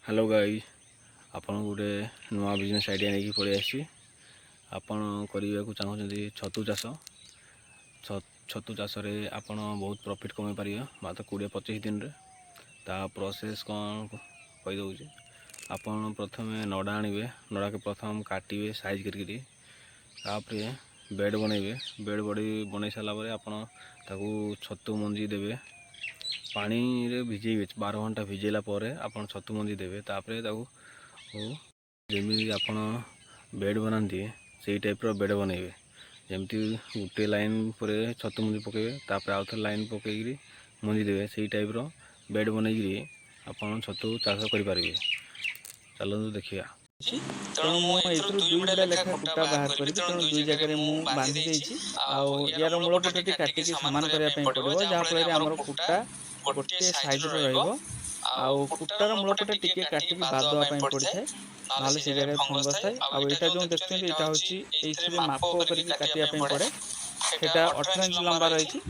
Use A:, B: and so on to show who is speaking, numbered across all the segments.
A: Hello guys आपन गोटे नुआ बिजनेस आइडिया नहीं पड़े आसी आपन करने को चाहते छतु चाष छतु चाष आपन बहुत प्रॉफिट कमे पारे मात्र 20-25 दिन रे ता प्रोसेस कौन कहीदे आपन प्रथम नड़ा आनबे नड़ा के प्रथम काटे साइज करके बेड बनइबे बेड बड़ी बन सारापर आपन छतु मंजी देवे पानी रे भिजेबे 12 घंटा भिजेला आपन छतु मंजी देवे जमी आपन बेड बनाती से टाइप बेड बनइबे जमती गोटे लाइन पर छतु मंजी पकेबे तापर आउ थे लाइन पकईकरी मंजी देवे से टाइप बेड बनईकरी आपन छतु चाष करें। चलते देखिए
B: तेणु मुझे दुई गुड़ा लेखा कुटा बाहर करी तेणु दुई जगह मुझे बांधी देछि यार मूलपटी काटिक सामान करने पड़ो जहाँफल आम कुटा गोटे साइड कुटार मूलपटे टिके काटिक बाद देवाई पड़ता है ना से जगह फंगस थाए आईटा जो देखते यहाँ हूँ माप करके पड़े सेटा 18 इंच लंबा रही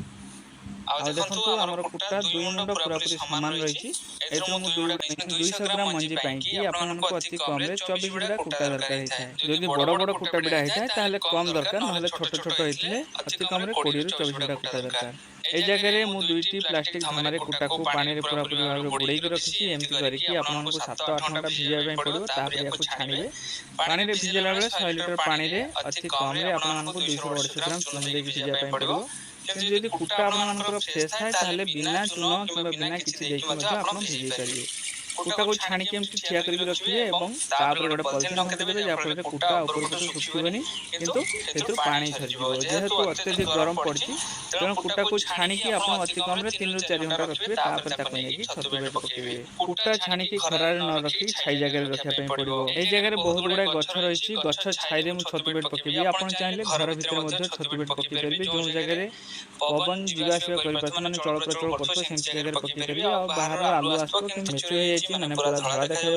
B: देखो आम कुटा दुई मुंड पूरापूरी सामान रही 200 ग्राम मंजी पाई आपको अति कम 24 बिड़ा कुटा दरकार होता है। जदि बड़ बड़ कुटा बिड़ा होता है कम दरकार ना छोट छोट होते अति कम 20 ରୁ 24 बिड़ा कुटा दरकार। ए जगह मु दुईटी प्लास्टिक धमारे कुटा को पानी रे पूरापूरी भाव बुड़ेक रखी एमती करके आपको 7-8 घंटा भिजाई पड़ो तापर छाणिबे पानी रे भिजेला बेले 100 लिटर पानी रे अति कम रे आपको 200-250 ग्राम चून दे भिजाई पड़ो। यदि कुटा आपनकर फ्रेश थाए बिना चून कि बिना किसी भिजई पारे कुटा को छाणिक ठिया कर रखिए गोटे पॉलिथिन ढंकेदेवे जहाँफल कुटा ऊपर शुखिबनी किंतु पानी झरीज जेहेतु अत्यधिक गरम पड़ी तेणु कुटा को छाणिक अति कम 3 ରୁ 4 घंटा रखिए छतु बेड पकेबे कुटा छाणिक खरार न रखी छाई जगह रखापी पड़ो। ये जगह बहुत गुड़ा गछ रही गछ छाई मुझे छतु बेड पकेबी आप चाहिए घर भितर छतु बेड पकई पारे जो जगह पवन जावास कर चलप्रचल कर जगह पकई पारे बाहर आलू आसो कि माने पूरा धड़ा देखा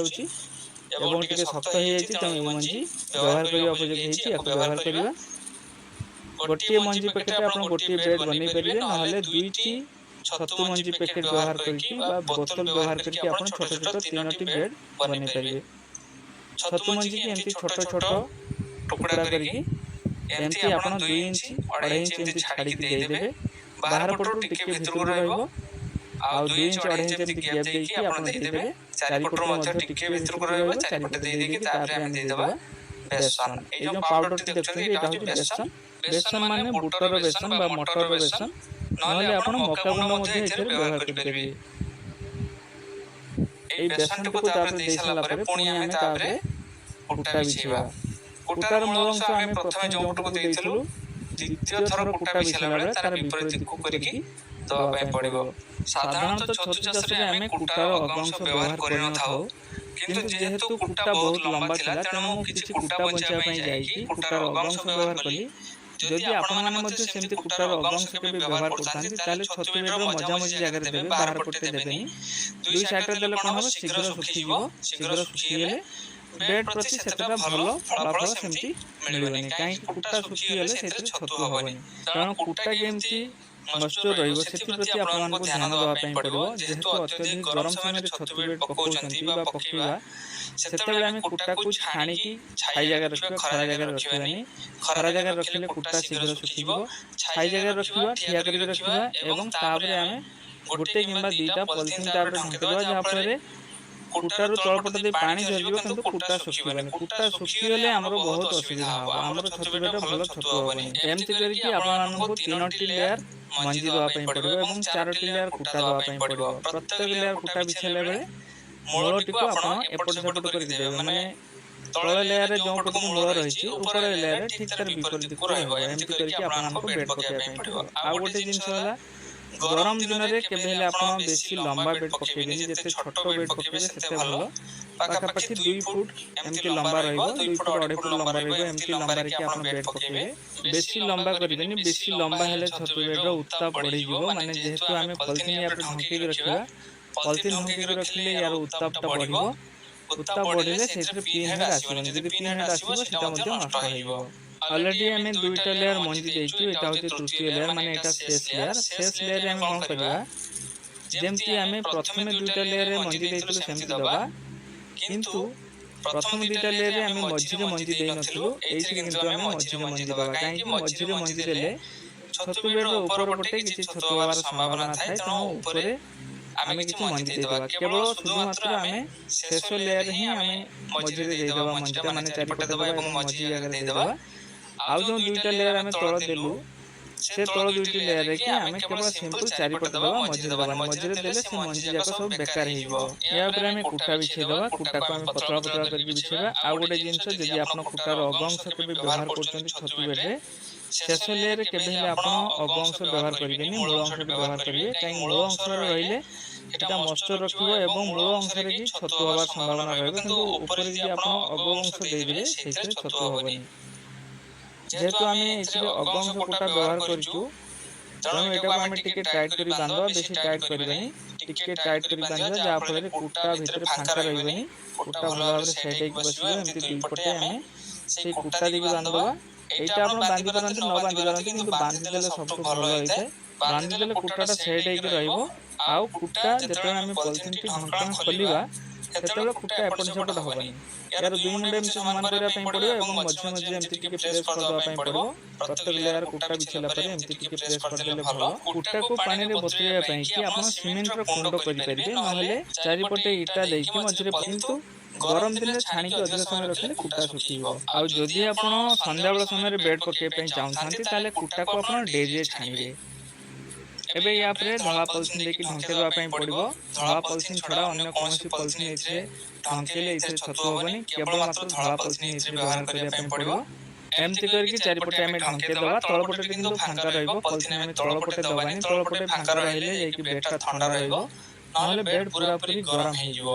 B: शक्त हो मंजी व्यवहार करने उपयोगी व्यवहार करवा गोटे मंजी पैकेट आप गोटे बेड बन पारे ना दुईटी छतु मंजी पैकेट व्यवहार करके बोतल व्यवहार करके छोट छोट 3टी बेड बन पारे। छतु मंजी की एमती छोट छोट टुकड़ा करके एमती आप 2 इंच 2.5 इंच एमती छाड़ी देदेवे बाहर पटू टिके भितर रहिबो आउ 2 इंच 2.5 इंच एमती गैप देकी आपण देदेवे चारिपट मध्ये टिके भितर रहिबो चारिपट दे देकी तापर हम देदेबा बेसन। ए जो पाउडर टी देखते एटा होची बेसन बेसन माने बुटर बेसन बा मटर बेसन नहले आपण मक्का गुंड मध्ये एथरे व्यवहार कर परिबे। ए बेसन को तापर दे साला परे पुणी हमें तापर कुटा बिछेबा कुटार मूल अंश आम प्रथम जो को देइथलु द्वितीय थर कुटा बिछला बेले तार विपरीत दिक्कु करके दवा पड़ो। साधारणतः छतु चाष रे आम कुटार अगंश व्यवहार कर न थाओ किंतु जेहेतु कुटा बहुत लंबा थिला तेणु किछि कुटा बंचा पई जाई कुटार अगंश व्यवहार कली जदि आपण माने मध्ये सेमति कुटार अगंश के व्यवहार करथांती ताले छतु बेड रो मजा मजी जगह रे देबे बाहर पट्टे देबेनी दुई साइड रे देले कोन हो शीघ्र सुखिले बेड प्रति सेतटा भलो फलाफल सेमति मिलबनी काई कुटा सुखी गेले सेते छतु होबनी कारण कुटा केमति मॉइस्चर रहिबो सेति प्रति आपन को ध्यान देबा पई पड़ो। जेहेतु अत्यधिक गरम समय रे छतु बेड पकोचंती बा पकेबा सेते बेले हम कुटा को छाणी की छाई जगह रखिबा खरा जगह रखिबानी खरा जगह रखिले कुटा शीघ्र सुखिबो छाई जगह रखिबा ठिया करके रखिबा एवं तापरे हम गोटे किंबा दुईटा पॉलिथिन तापर ढंकेबा जहाँ फल कुटारू तलपट दे पानी झरिबो किंतु कुटा सुखिबानी कुटा सुखिगले हमरो बहुत असुविधा हो हमरो छतु बेड भलो छतु होबनी एमति करके आपन को 3टी लेयर मंजी देवा पई पड़ो एवं 4टी लेयर कुटा देवा पई पड़ो। प्रत्येक लेयर कुटा बिछले बेले मूलटी को आपन एपट सेपट कर देबे माने तळ लेयर रे जो पट मूल रही ऊपर लेयर रे ठीक तर विपरीत को रहबो एमति करके आपन को बेड पकेया पई पड़ो। आ गोटे जिंस होला गरम दिन रे केबे हेले आपन बेसी लंबा बेड पकेबेनी जते छोट बेड पकेबे सेते भलो पाखापाखि 2 फुट एमती लंबा रहिबो 2 फुट 2.5 फुट लंबा रहिबो एमती लंबा रे कि आपन बेड पकेबे बेसी लंबा करिबेनी बेसी लंबा हेले छतु बेड रो उत्ताप बढ़ी जिवो माने जेहेतु आमे पॉलिथिन या ढंकी के रखिबा पॉलिथिन ढंकी के रखले यार उत्ताप ता बढ़िबो उत्ताप बढ़िले सेते पी हेड आसीबो जदि पी हेड आसीबो सेटा मध्ये नष्ट होइबो। ऑलरेडी आम 2टा लेयर मंजी देइछु एटा होते तृतीय लेयर माने एटा शेष लेयर हम कोन करबा जेमति आम प्रथमे 2टा लेयर रे मंजी देइछु सेमति दबा କିନ୍ତୁ ପ୍ରଥମ ଦୁଇଟା ଲେୟାରରେ ଆମେ ମଝିରେ ମଞ୍ଜି ଦେଇନଥିଲୁ, ଏଇଥିରେ କିନ୍ତୁ ଆମେ ମଝିରେ ମଞ୍ଜି ଦେବା। କାହିଁକି ମଝିରେ ମଞ୍ଜି ଦେଲେ ଛତୁ ବେଡ଼ର ଉପର ପଟେ କିଛି ଛତୁ ହେବାର ସମ୍ଭାବନା ଥାଏ, ତେଣୁ ଉପରେ ଆମେ କିଛି ମଞ୍ଜି ଦେଇଦେବା। କେବଳ ଶୁଧୁମାତ୍ର ଆମେ ଶେଷ ଲେୟାରରେ ହିଁ ଆମେ ମଝିରେ ଦେଇଦେବା ମଞ୍ଜିଟା, ମାନେ ଚାରିପଟେ ଦେବା ଏବଂ ମଝି ଜାଗାରେ ଦେଇଦେବା। ଆଉ ଯେଉଁ ଦୁଇଟା ଲେୟାର ଆମେ ତଳ ଦେଲୁ, ସେ ତଳ ଦୁଇଟି ଲେୟାରରେ କି ଆମେ କେବଳ ସିମ୍ପଲ ଚାରିପଟେ ଦେବା, ମଝିରେ ଦେବାନି। ମଝିରେ ଦେଲେ ସେ ମଞ୍ଜି ଯାକ ସବୁ ବେକାର ହେଇଯିବ। ଏହା ଉପରେ ଆମେ କୁଟା ବିଛେଇଦେବା। କୁଟାକୁ ଆମେ ପତଳା ପତଳା କରିକି ବିଛେଇବା। ଆଉ ଗୋଟେ ଜିନିଷ, ଯଦି ଆପଣ କୁଟାର ଅଗ ଅଂଶ କେବେ ବ୍ୟବହାର କରୁଛନ୍ତି ଛତୁ ବେଡ଼ରେ, ଶେଷ ଲେୟାରରେ କେବେ ହେଲେ ଆପଣ ଅଗ ଅଂଶ ବ୍ୟବହାର କରିବେନି, ମୂଳ ଅଂଶଟି ବ୍ୟବହାର କରିବେ। କାହିଁକି ମୂଳ ଅଂଶରେ ରହିଲେ ଏଇଟା ମଶ୍ଚର ରଖିବ ଏବଂ ମୂଳ ଅଂଶରେ କି ଛତୁ ହେବାର ସମ୍ଭାବନା ରହିବ, କିନ୍ତୁ ଉପରେ ଯଦି ଆପଣ ଅଗ ଅଂଶ ଦେଇଦେବେ ସେଇଥିରେ ଛତୁ ହେବନି। ଯେହେତୁ ଆମେ ଏଥିରେ ଅଗ ଅଂଶ କୁଟା ବ୍ୟବହାର କରିଛୁ, ତେଣୁ ଏଟାକୁ ଆମେ ଟିକେ ଟାଇଟ୍ କରି ବାନ୍ଧିବା। ବେଶୀ ଟାଇଟ୍ କରିବାନି, ଟିକେ ଟାଇଟ୍ କରି ବାନ୍ଧିବା, ଯାହାଫଳରେ କୁଟା ଭିତରେ ଫାଙ୍କା ରହିବନି, କୁଟା ଭଲ ଭାବରେ ସେଟ୍ ହେଇକି ବସିବ। ଏମିତି ଦୁଇପଟେ ଆମେ ସେଇ କୁଟା ଦେଇକି ବାନ୍ଧିଦେବା। ଏଇଟା ଆପଣ ବାନ୍ଧି ପାରନ୍ତି, ନ ବାନ୍ଧି ପାରନ୍ତି, କିନ୍ତୁ ବାନ୍ଧିଦେଲେ ସବୁଠୁ ଭଲ ହୋଇଥାଏ। ବାନ୍ଧିଦେଲେ କୁଟାଟା ସେଟ୍ ହେଇକି ରହିବ। ଆଉ କୁଟା ଯେତେବେଳେ ଆମେ ପଲିଥିନଟି ଢଙ୍କଣା ଖୋଲିବା, ସେତେବେଳେ କୁଟା ଏପଟ ସେପଟ ହେବନି। ଏହାର ଦୁଇ ମୁଣ୍ଡ ଏମିତି ସମାନ କରିବା ପାଇଁ ପଡ଼ିବ ଏବଂ ମଝିରେ ମଝିରେ ଏମିତି ଟିକେ ପ୍ରେସ୍ କରିଦେବା ପାଇଁ ପଡ଼ିବ। ପ୍ରତ୍ୟେକ ଲେୟାର କୁଟା ବିଛେଇଲା ପରେ ଏମିତି ଟିକେ ପ୍ରେସ୍ କରିଦେଲେ ଭଲ। କୁଟାକୁ ପାଣିରେ ବତୁରେଇବା ପାଇଁ କି ଆପଣ ସିମେଣ୍ଟର କୁଣ୍ଡ କରିପାରିବେ, ନହେଲେ ଚାରିପଟେ ଇଟା ଦେଇକି ମଝିରେ, କିନ୍ତୁ ଗରମ ଦିନରେ ଛାଣିକି ଅଧିକ ସମୟ ରଖିଲେ କୁଟା ଶୁଖିଯିବ। ଆଉ ଯଦି ଆପଣ ସନ୍ଧ୍ୟାବେଳ ସମୟରେ ବେଡ୍ ପକାଇବା ପାଇଁ ଚାହୁଁଥାନ୍ତି, ତାହେଲେ କୁଟାକୁ ଆପଣ ଡେରିରେ ଛାଣିବେ। ଏବେ ୟା ଉପରେ ଧଳା ପଲିଥିନ ଦେଇକି ଢଙ୍କେଇ ଦେବା ପାଇଁ ପଡ଼ିବ। ଧଳା ପଲିଥିନ ଛଡ଼ା ଅନ୍ୟ କୌଣସି ପଲିଥିନ ଏଥିରେ ଢଙ୍କେଇଲେ ଏଥିରେ ଛତୁ ହେବନି, କେବଳ ମାତ୍ର ଧଳା ପଲିଥିନ ଏଥିରେ ବ୍ୟବହାର କରିବା ପାଇଁ ପଡ଼ିବ। ଏମିତି କରିକି ଚାରିପଟେ ଆମେ ଢଙ୍କେଇ ଦେବା। ତଳପଟେ କିନ୍ତୁ ଫାଙ୍କା ରହିବ। ପଲିଥିନ ଆମେ ତଳପଟେ ଦେବାନି, ତଳପଟେ ଫାଙ୍କା ରହିଲେ ଯାଇକି ବେଡ୍ଟା ଥଣ୍ଡା ରହିବ, ନହେଲେ ବେଡ୍ ପୁରାପୁରି ଗରମ ହେଇଯିବ।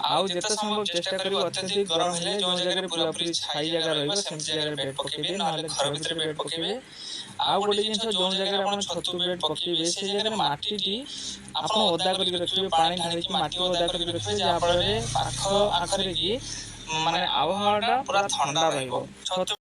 B: ଆଉ ଯେତେ ସମ୍ଭବ ଚେଷ୍ଟା କରିବେ ଅତ୍ୟଧିକ ଗରମ ହେଲେ ଯେଉଁ ଜାଗାରେ ପୁରାପୁରି ଛାଇ ଜାଗା ରହିବ ସେମିତି ଜାଗାରେ ବେଡ୍ ପକାଇବେ, ନହେଲେ ଘର ଭିତରେ ବେଡ୍ ପକାଇବେ। ଆଉ ଗୋଟେ ଜିନିଷ, ଯେଉଁ ଜାଗାରେ ଆପଣ ଛତୁ ବେଡ୍ ପକାଇବେ ସେ ଜାଗାରେ ମାଟିଟି ଆପଣ ଓଦା କରିକି ରଖିବେ, ପାଣି ଢାଳିକି ମାଟି ଓଦା କରିକି ରଖିବେ, ଯାହାଫଳରେ ପାଖ ଆଖରେ କି ମାନେ ଆବହାୱାଟା ପୁରା ଥଣ୍ଡା ରହିବ। ଛତୁ